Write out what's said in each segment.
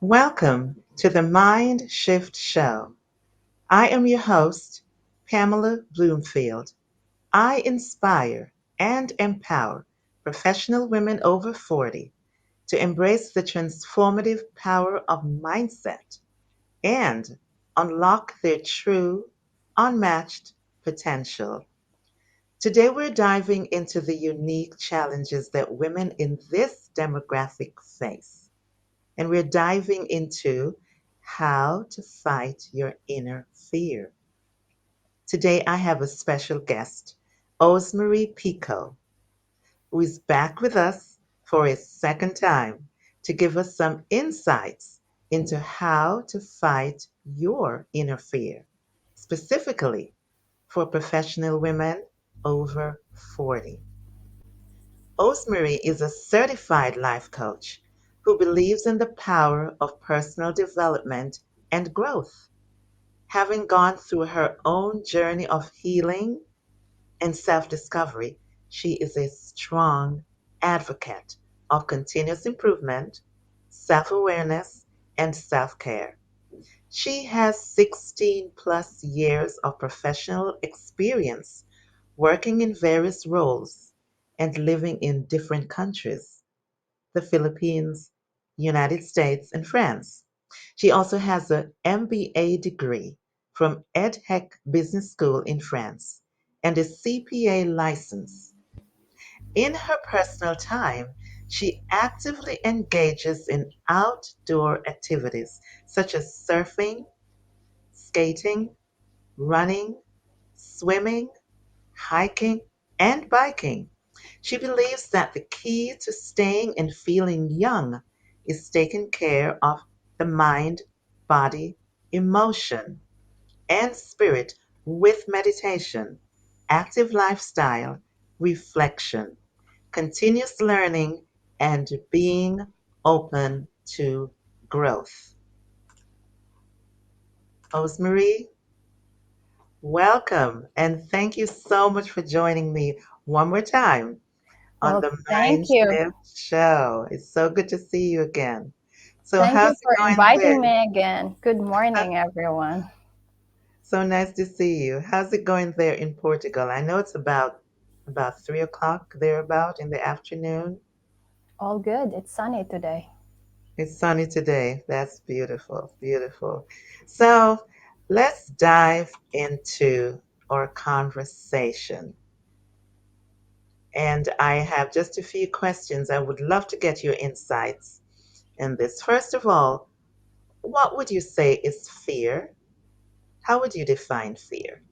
Welcome to the MindShift Show. I am your host, Pamela Bloomfield. I inspire and empower professional women over 40 to embrace the transformative power of mindset and unlock their true, unmatched potential. Today, we're diving into the unique challenges that women in this demographic face, and we're diving into how to fight your inner fear. Today, I have a special guest, Osmarie Pico, who is back with us for a second time to give us some insights into how to fight your inner fear, specifically for professional women over 40. Osmarie is a certified life coach who believes in the power of personal development and growth. Having gone through her own journey of healing and self discovery, she is a strong advocate of continuous improvement, self awareness, and self care. She has 16 plus years of professional experience working in various roles and living in different countries: the Philippines, United States, and France. She also has an MBA degree from EdHec Business School in France and a CPA license. In her personal time, she actively engages in outdoor activities such as surfing, skating, running, swimming, hiking, and biking. She believes that the key to staying and feeling young is taking care of the mind, body, emotion, and spirit with meditation, active lifestyle, reflection, continuous learning, and being open to growth. Rosemarie, welcome, and thank you so much for joining me one more time on Well, the thank you. MindShift Show. It's so good to see you again. So, Thank how's you it for going inviting there? me again. Good Huh? morning, everyone. So nice to see you. How's it going there in Portugal? I know it's about 3 o'clock thereabout in the afternoon. All good. It's sunny today. It's sunny today. That's beautiful, beautiful. So let's dive into our conversation. And I have just a few questions. I would love to get your insights in this. First of all, what would you say is fear? How would you define fear?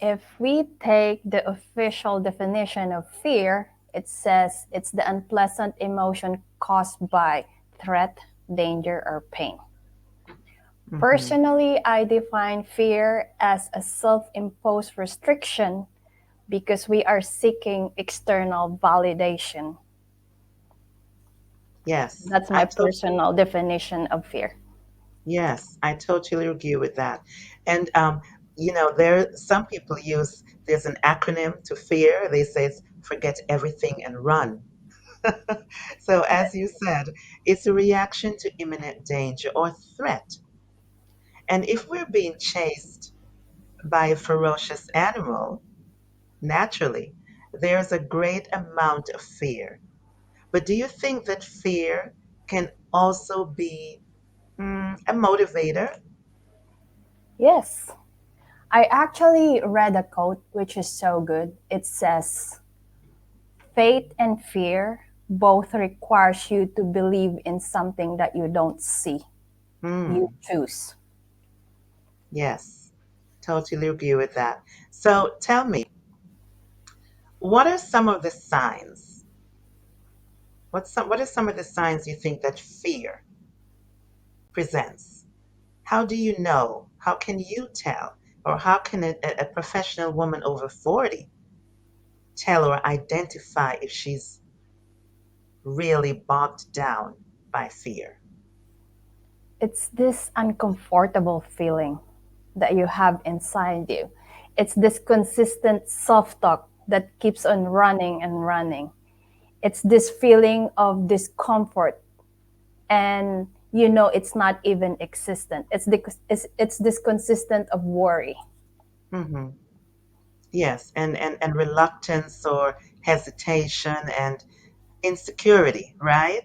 If we take the official definition of fear, it says it's the unpleasant emotion caused by threat, danger, or pain. Hmm. Personally, I define fear as a self imposed restriction because we are seeking external validation. Yes, That's my personal definition of fear. yes, I totally agree with that. And there some people use there's an acronym to fear. They say it's forget everything and run. So as you said, it's a reaction to imminent danger or threat. And if we're being chased by a ferocious animal, naturally, there's a great amount of fear. But do you think that fear can also be a motivator? Yes, I actually read a quote which is so good. It says, faith and fear both requires you to believe in something that you don't see. You Hmm. choose. Yes, totally agree with that. So tell me, what are some of the signs? What are some of the signs you think that fear presents? How do you know? How can you tell? Or how can a professional woman over 40 tell or identify if she's really bogged down by fear? It's this uncomfortable feeling that you have inside you. It's this consistent self talk that keeps on running and running. It's this feeling of discomfort and you know it's not even existent. It's this consistent of worry. Hmm. Yes, and reluctance or hesitation and insecurity, right?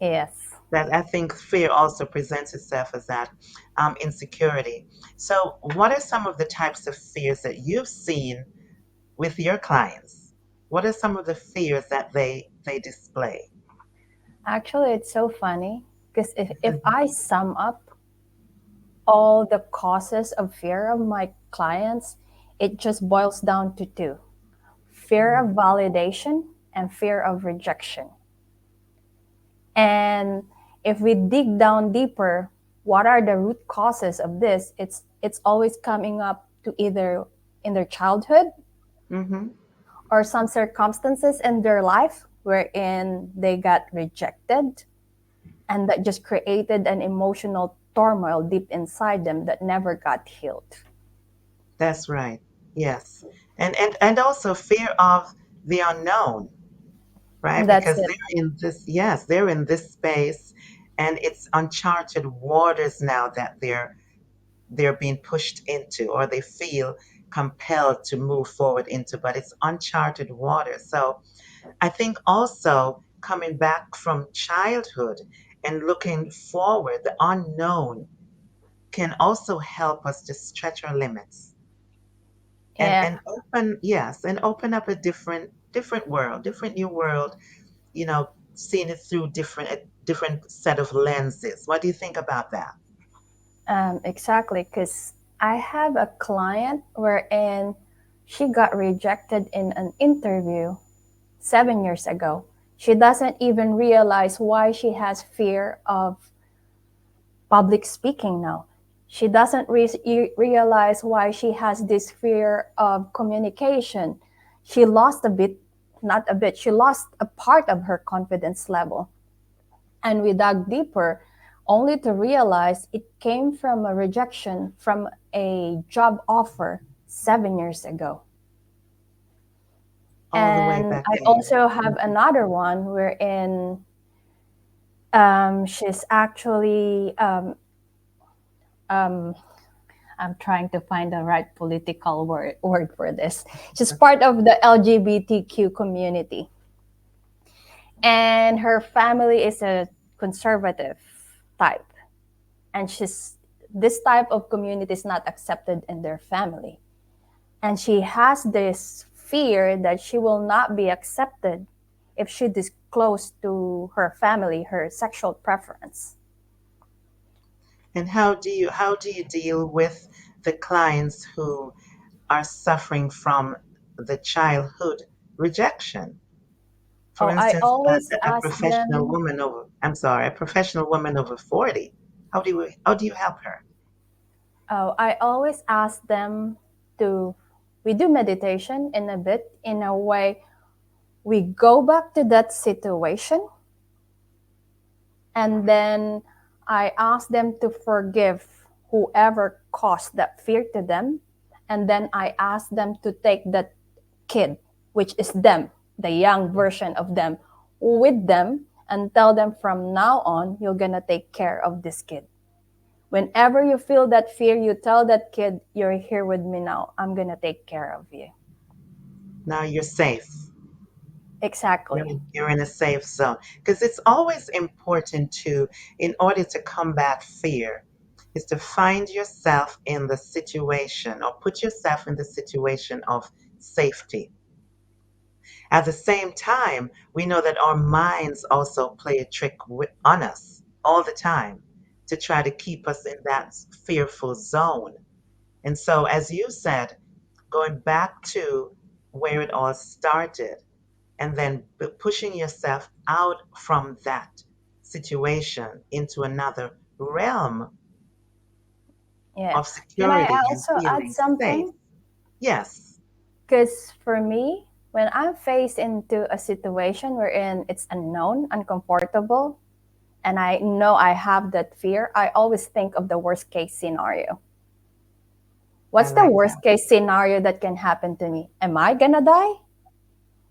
Yes. That I think fear also presents itself as that insecurity. So, what are some of the types of fears that you've seen with your clients? What are some of the fears that they display? Actually, it's so funny because if I sum up all the causes of fear of my clients, it just boils down to two: fear of validation and fear of rejection. And if we dig down deeper, what are the root causes of this? It's always coming up to either in their childhood Mm-hmm. or some circumstances in their life wherein they got rejected, and that just created an emotional turmoil deep inside them that never got healed. That's right. Yes. And also fear of the unknown, right? That's Because it. they're in this space and it's uncharted waters now that they're being pushed into or they feel compelled to move forward into, but it's uncharted water. So I think also coming back from childhood and looking forward, the unknown can also help us to stretch our limits Yeah. and open up a different world, different new world, seeing it through different set of lenses. What do you think about that? Exactly, because I have a client wherein she got rejected in an interview 7 years ago. She doesn't even realize why she has fear of public speaking now. She doesn't realize why she has this fear of communication. She lost a bit, not a bit, she lost a part of her confidence level. And we dug deeper only to realize it came from a rejection from a job offer 7 years ago. All the way And back I then. also have Mhm. another one wherein she's actually, um, I'm trying to find the right political word for this. She's part of the LGBTQ community, and her family is a conservative type. And she's this type of community is not accepted in their family. And she has this fear that she will not be accepted if she disclosed to her family her sexual preference. And how do you deal with the clients who are suffering from the childhood rejection? For Oh, I instance, always a ask professional them. woman over, I'm sorry, a professional woman over 40. How do you help her? Oh, I always ask them to. We do meditation in a bit, in a way. We go back to that situation, and then I ask them to forgive whoever caused that fear to them. And then I ask them to take that kid, which is them, the young version of them, with them, and tell them from now on, you're going to take care of this kid. Whenever you feel that fear, you tell that kid, you're here with me now. I'm going to take care of you. Now you're safe. You're Exactly. in, you're in a safe zone. Because it's always important to, in order to combat fear, is to find yourself in the situation or put yourself in the situation of safety. At the same time, we know that our minds also play a trick on us all the time to try to keep us in that fearful zone. And so, as you said, going back to where it all started and then pushing yourself out from that situation into another realm Yeah. of Can I security and also add feeling safe. something? Yes, Because for me, when I'm faced into a situation wherein it's unknown, uncomfortable, and I know I have that fear, I always think of the worst case scenario. I What's the like that. worst case scenario that can happen to me? Am I gonna die?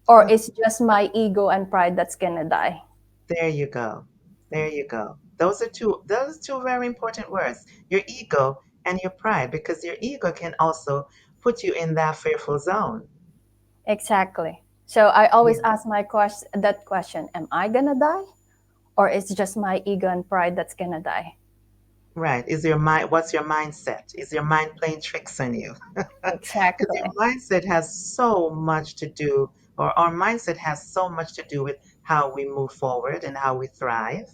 Or is just my ego and pride that's gonna die? There you go. There you go. Those are two very important words. Your ego and your pride, because your ego can also put you in that fearful zone. Exactly. So I always Yeah. ask that question: Am I gonna die, or is it just my ego and pride that's gonna die? Right. Is your mind, what's your mindset? Is your mind playing tricks on you? Because Exactly. your mindset has so much to do, or our mindset has so much to do with how we move forward and how we thrive.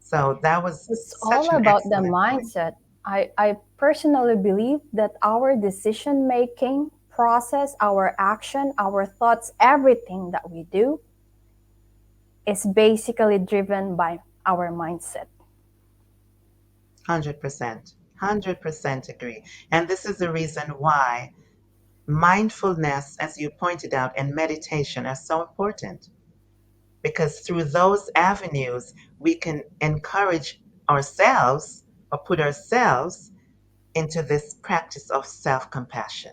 So that was It's such all an about the excellent point. mindset. I personally believe that our decision making process, our action, our thoughts, everything that we do is basically driven by our mindset. 100%. 100% agree. And this is the reason why mindfulness, as you pointed out, and meditation are so important, because through those avenues, we can encourage ourselves or put ourselves into this practice of self compassion.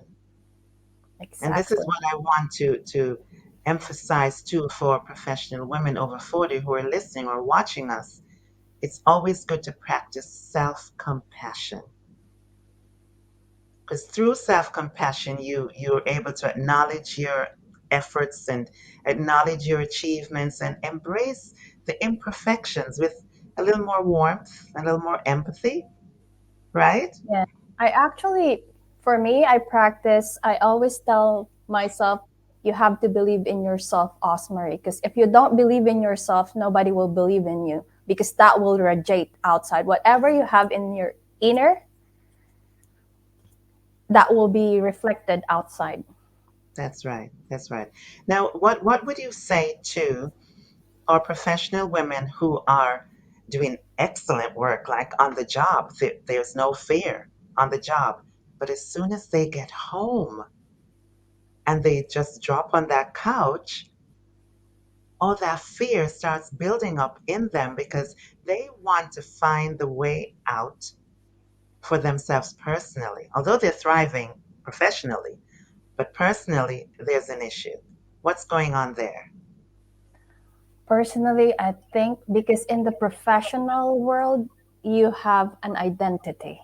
And this is Exactly. what I want to emphasize too for professional women over 40 who are listening or watching us. It's always good to practice self compassion, because through self-compassion you're able to acknowledge your efforts and acknowledge your achievements and embrace the imperfections with a little more warmth, a little more empathy, right? Yeah. I actually, for me, I always tell myself, you have to believe in yourself, Osmarie, because if you don't believe in yourself, nobody will believe in you because that will radiate outside. Whatever you have in your inner, that will be reflected outside. That's right, that's right. Now what would you say to our professional women who are doing excellent work, like on the job? There's no fear on the job, but as soon as they get home and they just drop on that couch, all that fear starts building up in them because they want to find the way out for themselves personally. Although they're thriving professionally, but personally, there's an issue. What's going on there? Personally, I think because in the professional world, you have an identity.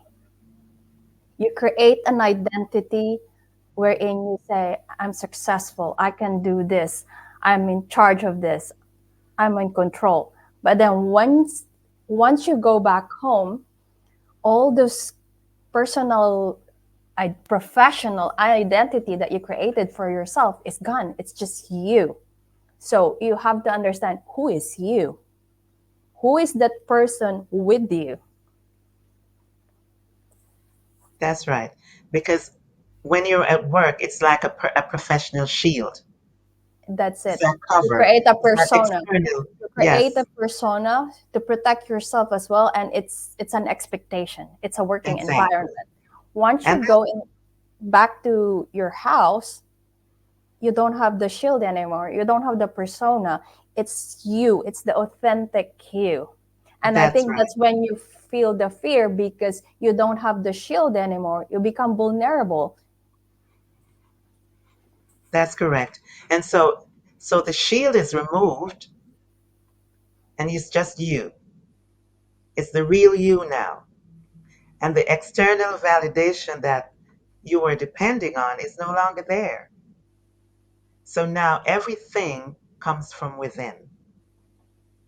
You create an identity wherein you say, I'm successful, I can do this, I'm in charge of this, I'm in control. But then once you go back home, all those personal professional identity that you created for yourself is gone. It's just you. So you have to understand who is you. Who is that person with you? That's right. Because when you're at work, it's like a professional shield. That's It's it. that You cover. create a It's that persona. external. You create a Yes, persona to protect yourself as well, and it's an expectation. It's a working exactly. environment. Once you And go in back to your house, you don't have the shield anymore. You don't have the persona. It's you. It's the authentic you. And I that's think right. that's when you feel the fear because you don't have the shield anymore. You become vulnerable. That's correct. And so the shield is removed and it's just you. It's the real you now. And the external validation that you were depending on is no longer there. So now everything comes from within.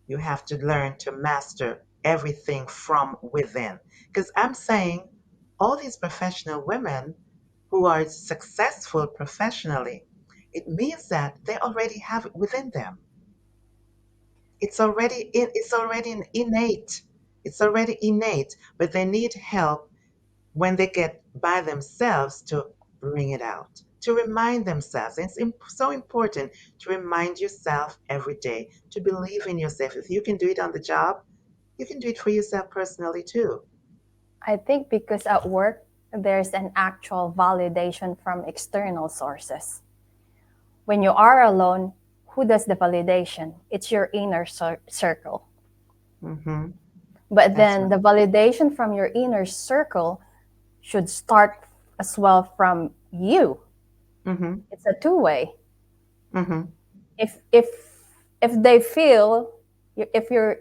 You have to learn to master everything from within. Because I'm saying all these professional women who are successful professionally, it means that they already have it within them. It's already innate. It's already innate, but they need help when they get by themselves to bring it out, to remind themselves. And it's so important to remind yourself every day to believe in yourself. If you can do it on the job, you can do it for yourself personally too. I think because at work, there's an actual validation from external sources. When you are alone, who does the validation? It's your inner circle. Hmm. But That's then right. the validation from your inner circle should start as well from you. Hmm. It's a two-way. Hmm. If they feel if you're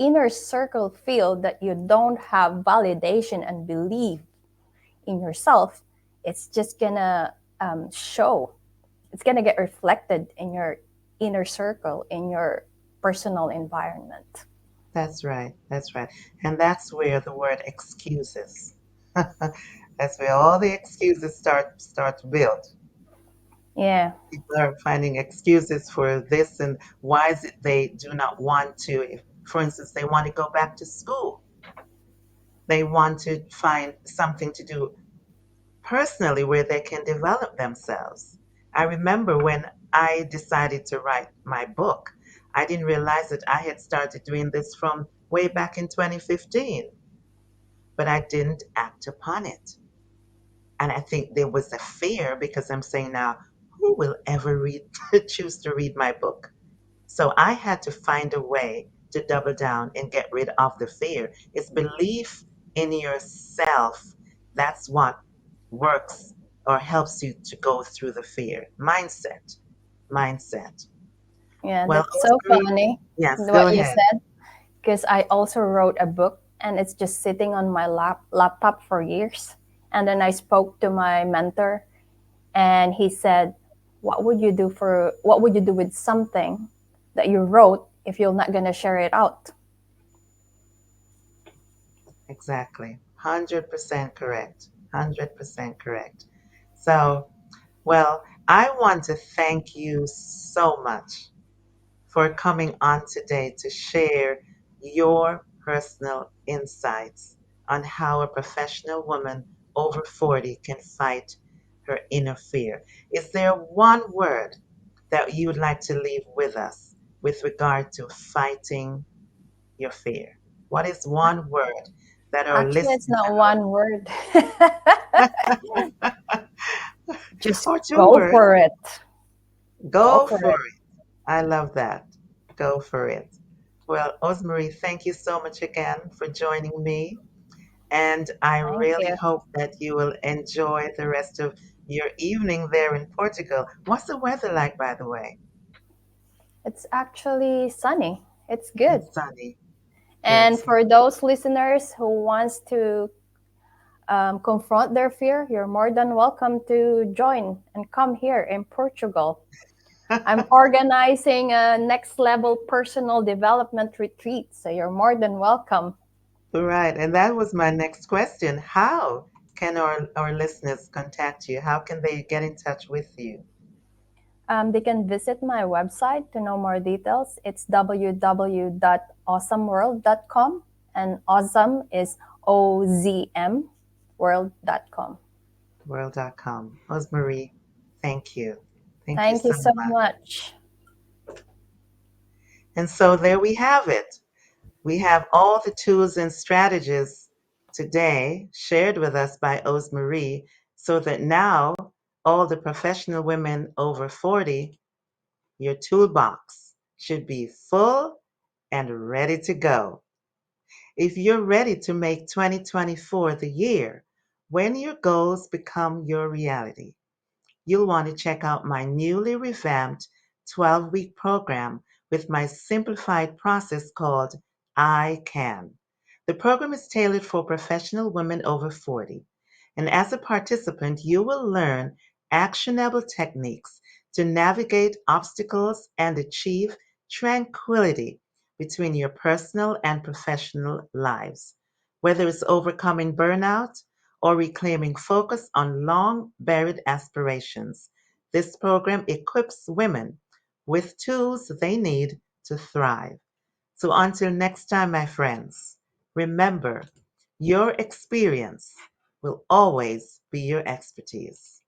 inner circle feel that you don't have validation and belief in yourself, it's just gonna show. It's gonna get reflected in your inner circle, in your personal environment. That's right. That's right. And that's where the word excuses. That's where all the excuses start to build. Yeah, People are finding excuses for this and why is it they do not want to. If, for instance, they want to go back to school, they want to find something to do personally where they can develop themselves. I remember when I decided to write my book, I didn't realize that I had started doing this from way back in 2015, but I didn't act upon it. And I think there was a fear because I'm saying now, who will ever read, choose to read my book? So I had to find a way to double down and get rid of the fear. It's belief in yourself. That's what works or helps you to go through the fear. Mindset. Mindset. yeah, Well, that's so Osprey, funny yes, go what you ahead. said, because I also wrote a book and it's just sitting on my laptop for years. And then I spoke to my mentor and he said, what would you do with something that you wrote if you're not going to share it out? Exactly. 100% correct. 100% correct. So, well, I want to thank you so much for coming on today to share your personal insights on how a professional woman over 40 can fight her inner fear. Is there one word that you would like to leave with us with regard to fighting your fear? What is one word that our Actually, it's listeners not one word. Just or two go words? for it. Go Go for for it. it. I love that. Go for it. Well, Osmarie, thank you so much again for joining me. And I Thank really you. hope that you will enjoy the rest of your evening there in Portugal. What's the weather like, by the way? It's actually sunny. It's good. It's sunny. Good. And for those listeners who wants to confront their fear, you're more than welcome to join and come here in Portugal. I'm organizing a next level personal development retreat, so you're more than welcome. All right. And that was my next question. How can our listeners contact you? How can they get in touch with you? They can visit my website to know more details. It's www.awesomeworld.com, and awesome is OZM world.com. World.com. Osmarie, thank you. Thank you Thank you so so much. much. And so there we have it. We have all the tools and strategies today shared with us by Osmarie so that now all the professional women over 40, your toolbox should be full and ready to go. If you're ready to make 2024 the year when your goals become your reality, you'll want to check out my newly revamped 12-week program with my simplified process called I Can. The program is tailored for professional women over 40, and as a participant, you will learn actionable techniques to navigate obstacles and achieve tranquility between your personal and professional lives. Whether it's overcoming burnout, or reclaiming focus on long buried aspirations. This program equips women with tools they need to thrive. So until next time, my friends, remember your experience will always be your expertise.